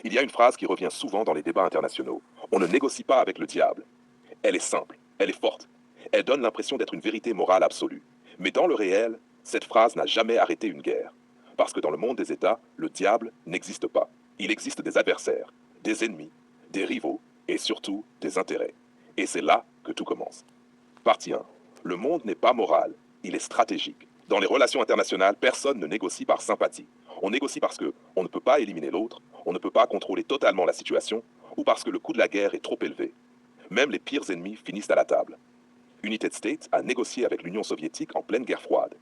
Il y a une phrase qui revient souvent dans les débats internationaux. On ne négocie pas avec le diable. Elle est simple, elle est forte. Elle donne l'impression d'être une vérité morale absolue. Mais dans le réel, cette phrase n'a jamais arrêté une guerre. Parce que dans le monde des États, le diable n'existe pas. Il existe des adversaires, des ennemis, des rivaux et surtout des intérêts. Et c'est là que tout commence. Partie 1. Le monde n'est pas moral, il est stratégique. Dans les relations internationales, personne ne négocie par sympathie. On négocie parce qu'on ne peut pas éliminer l'autre, on ne peut pas contrôler totalement la situation, ou parce que le coût de la guerre est trop élevé. Même les pires ennemis finissent à la table. United States a négocié avec l'Union soviétique en pleine guerre froide.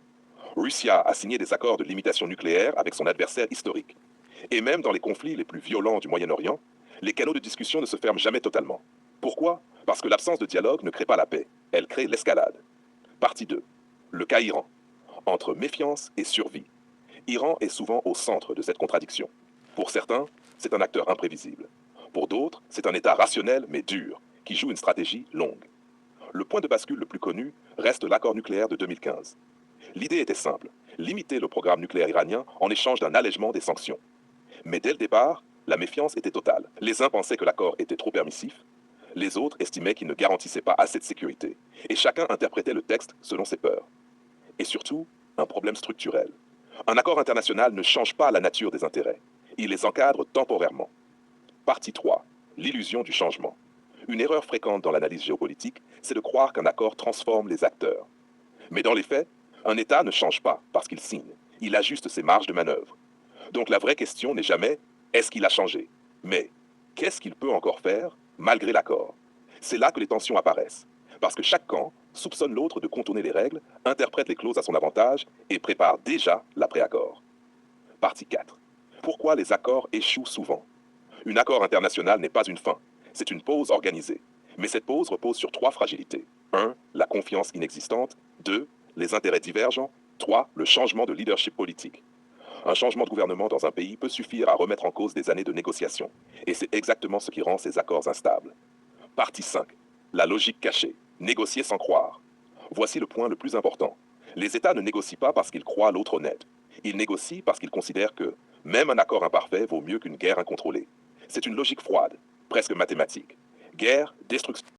Russia a signé des accords de limitation nucléaire avec son adversaire historique. Et même dans les conflits les plus violents du Moyen-Orient, les canaux de discussion ne se ferment jamais totalement. Pourquoi? Parce que l'absence de dialogue ne crée pas la paix, elle crée l'escalade. Partie 2. Le cas Iran. Entre méfiance et survie. Iran est souvent au centre de cette contradiction. Pour certains, c'est un acteur imprévisible. Pour d'autres, c'est un État rationnel mais dur, qui joue une stratégie longue. Le point de bascule le plus connu reste l'accord nucléaire de 2015. L'idée était simple, limiter le programme nucléaire iranien en échange d'un allègement des sanctions. Mais dès le départ, la méfiance était totale. Les uns pensaient que l'accord était trop permissif, les autres estimaient qu'il ne garantissait pas assez de sécurité. Et chacun interprétait le texte selon ses peurs. Et surtout, un problème structurel. Un accord international ne change pas la nature des intérêts. Il les encadre temporairement. Partie 3. L'illusion du changement. Une erreur fréquente dans l'analyse géopolitique, c'est de croire qu'un accord transforme les acteurs. Mais dans les faits, un État ne change pas parce qu'il signe. Il ajuste ses marges de manœuvre. Donc la vraie question n'est jamais est-ce qu'il a changé, mais qu'est-ce qu'il peut encore faire malgré l'accord? C'est là que les tensions apparaissent. Parce que chaque camp soupçonne l'autre de contourner les règles, interprète les clauses à son avantage et prépare déjà l'après-accord. Partie 4. Pourquoi les accords échouent souvent? Un accord international n'est pas une fin, c'est une pause organisée. Mais cette pause repose sur 3 fragilités. 1. La confiance inexistante. 2. Les intérêts divergents. 3. Le changement de leadership politique. Un changement de gouvernement dans un pays peut suffire à remettre en cause des années de négociations. Et c'est exactement ce qui rend ces accords instables. Partie 5. La logique cachée. Négocier sans croire. Voici le point le plus important. Les États ne négocient pas parce qu'ils croient l'autre honnête. Ils négocient parce qu'ils considèrent que même un accord imparfait vaut mieux qu'une guerre incontrôlée. C'est une logique froide, presque mathématique. Guerre, destruction.